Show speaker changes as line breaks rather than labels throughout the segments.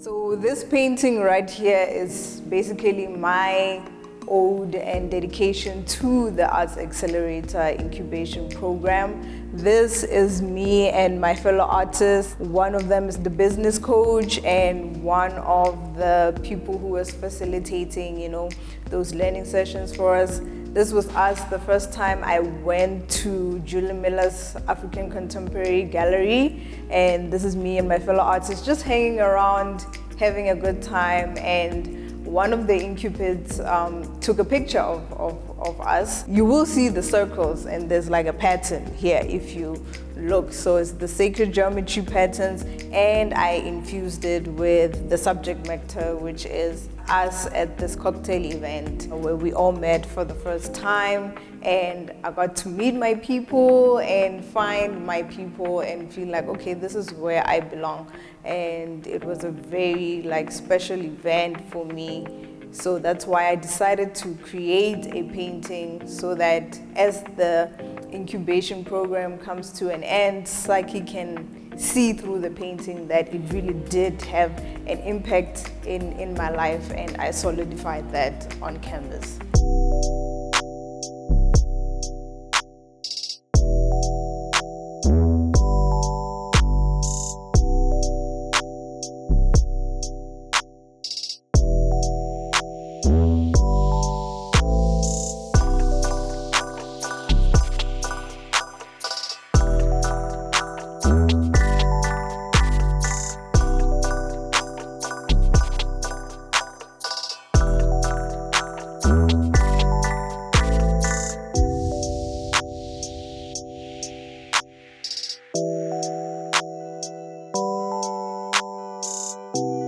So this painting right here is basically my ode and dedication to the Arts Accelerator Incubation Program. This is me and my fellow artists. One of them is the business coach and one of the people who was facilitating, those learning sessions for us. This was us the first time I went to Julie Miller's African Contemporary Gallery, and this is me and my fellow artists just hanging around, having a good time, and one of the incubates took a picture of us. You will see the circles, and there's like a pattern here if you look. So it's the sacred geometry patterns, and I infused it with the subject matter, which is us at this cocktail event where we all met for the first time, and I got to meet my people and find my people and feel like, okay, this is where I belong. And it was a very special event for me. So that's why I decided to create a painting so that as the incubation program comes to an end, Psyche can see through the painting that it really did have an impact in my life, and I solidified that on canvas.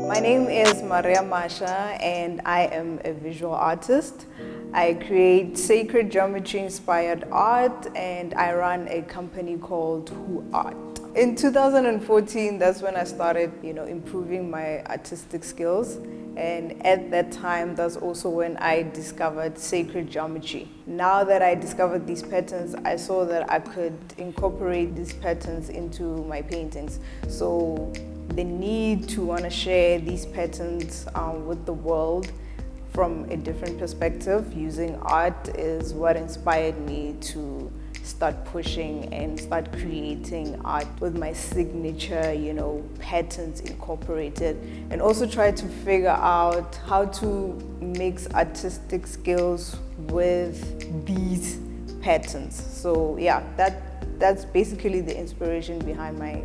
My name is Masha, and I am a visual artist. I create sacred geometry-inspired art, and I run a company called Who Art. In 2014, that's when I started, improving my artistic skills. And at that time, that's also when I discovered sacred geometry. Now that I discovered these patterns, I saw that I could incorporate these patterns into my paintings. So the need to want to share these patterns with the world from a different perspective using art is what inspired me to start pushing and start creating art with my signature, patterns incorporated, and also try to figure out how to mix artistic skills with these patterns. So yeah, that's basically the inspiration behind my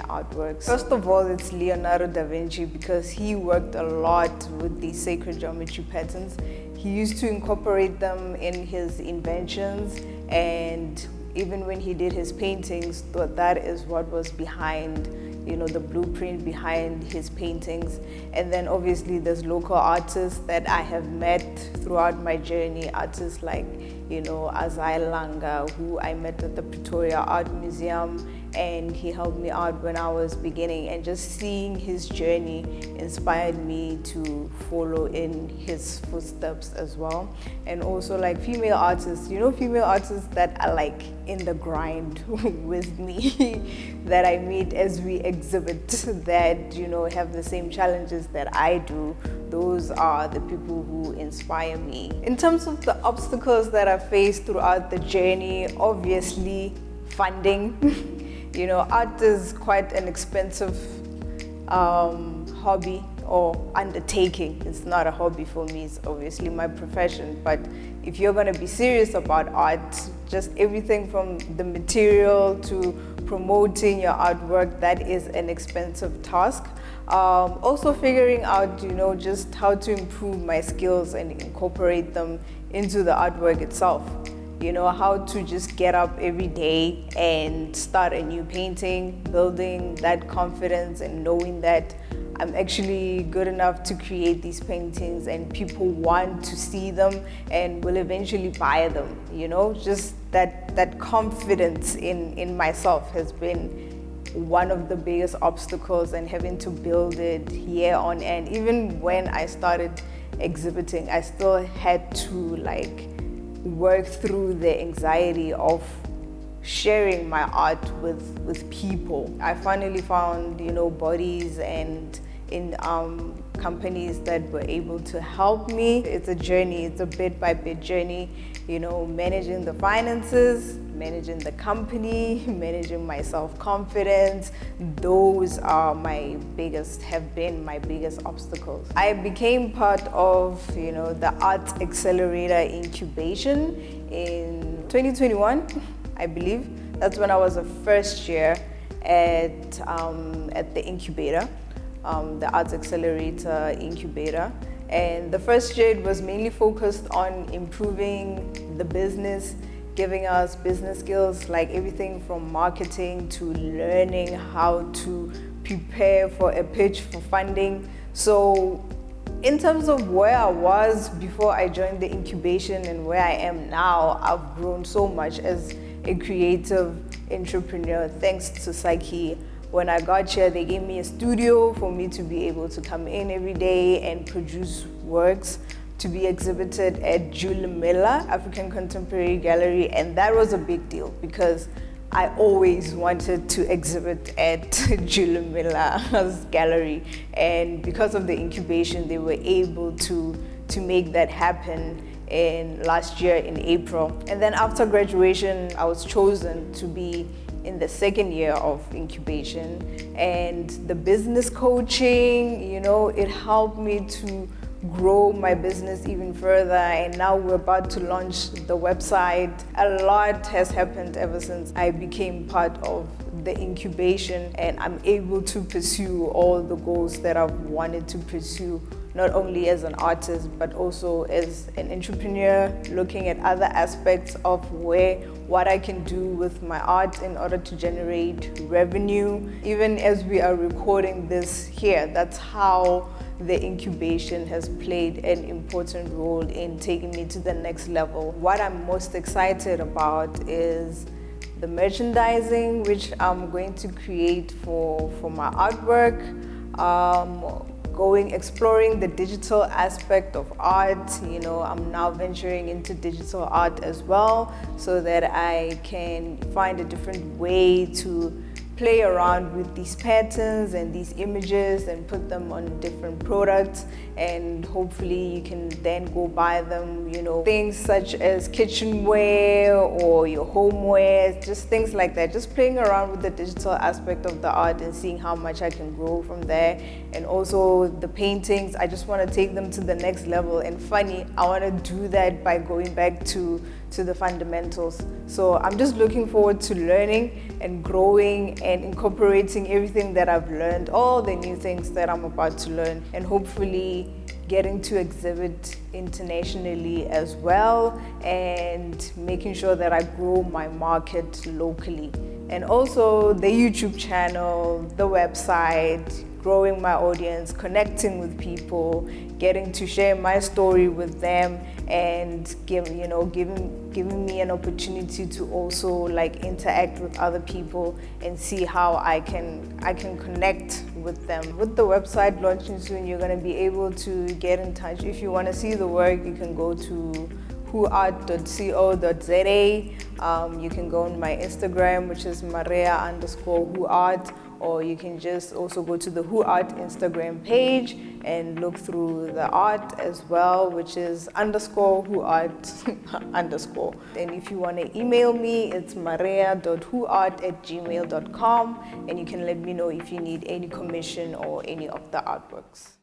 artworks. First of all, it's Leonardo da Vinci, because he worked a lot with these sacred geometry patterns. He used to incorporate them in his inventions, and even when he did his paintings, that is what was behind, the blueprint behind his paintings. And then obviously there's local artists that I have met throughout my journey, artists like, Azai Langa, who I met at the Pretoria Art Museum, and he helped me out when I was beginning, and just seeing his journey inspired me to follow in his footsteps as well. And also female artists, female artists that are in the grind with me that I meet as we exhibit, that have the same challenges that I do. Those are the people who inspire me. In terms of the obstacles that I faced throughout the journey, obviously funding. Art is quite an expensive hobby or undertaking. It's not a hobby for me, it's obviously my profession. But if you're going to be serious about art, just everything from the material to promoting your artwork, that is an expensive task. Also figuring out, just how to improve my skills and incorporate them into the artwork itself. How to just get up every day and start a new painting, building that confidence and knowing that I'm actually good enough to create these paintings and people want to see them and will eventually buy them. Just that confidence in myself has been one of the biggest obstacles, and having to build it year on end. Even when I started exhibiting, I still had to work through the anxiety of sharing my art with people. I finally found, bodies and in companies that were able to help me. It's a journey, it's a bit by bit journey, managing the finances, managing the company, managing my self-confidence. Those are have been my biggest obstacles. I became part of, the Arts Accelerator incubation in 2021, I believe. That's when I was a first year at the Incubator, the Arts Accelerator Incubator. And the first year it was mainly focused on improving the business, giving us business skills, like everything from marketing to learning how to prepare for a pitch for funding. So in terms of where I was before I joined the incubation and where I am now, I've grown so much as a creative entrepreneur thanks to Psyche. When I got here, they gave me a studio for me to be able to come in every day and produce works to be exhibited at Julimela African Contemporary Gallery, and that was a big deal because I always wanted to exhibit at Julimela's gallery, and because of the incubation, they were able to make that happen in last year in April. And then after graduation, I was chosen to be in the second year of incubation, and the business coaching, it helped me to grow my business even further, and now we're about to launch the website. A lot has happened ever since I became part of the incubation, and I'm able to pursue all the goals that I've wanted to pursue, not only as an artist but also as an entrepreneur, looking at other aspects of what I can do with my art in order to generate revenue. Even as we are recording this here, that's how the incubation has played an important role in taking me to the next level. What I'm most excited about is the merchandising, which I'm going to create for my artwork, exploring the digital aspect of art. I'm now venturing into digital art as well, so that I can find a different way to play around with these patterns and these images and put them on different products, and hopefully you can then go buy them, things such as kitchenware or your homeware, just things like that. Just playing around with the digital aspect of the art and seeing how much I can grow from there. And also the paintings, I just want to take them to the next level. And funny, I want to do that by going back to the fundamentals. So I'm just looking forward to learning and growing and incorporating everything that I've learned, all the new things that I'm about to learn, and hopefully getting to exhibit internationally as well, and making sure that I grow my market locally. And also the YouTube channel, the website, growing my audience, connecting with people, getting to share my story with them, and giving me an opportunity to also interact with other people and see how I can connect with them. With the website launching soon, you're going to be able to get in touch. If you want to see the work, you can go to whoart.co.za. You can go on my Instagram, which is Maria_whoart, or you can just also go to the Who Art Instagram page and look through the art as well, which is _whoart_. And if you want to email me, it's maria.whoart@gmail.com, and you can let me know if you need any commission or any of the artworks.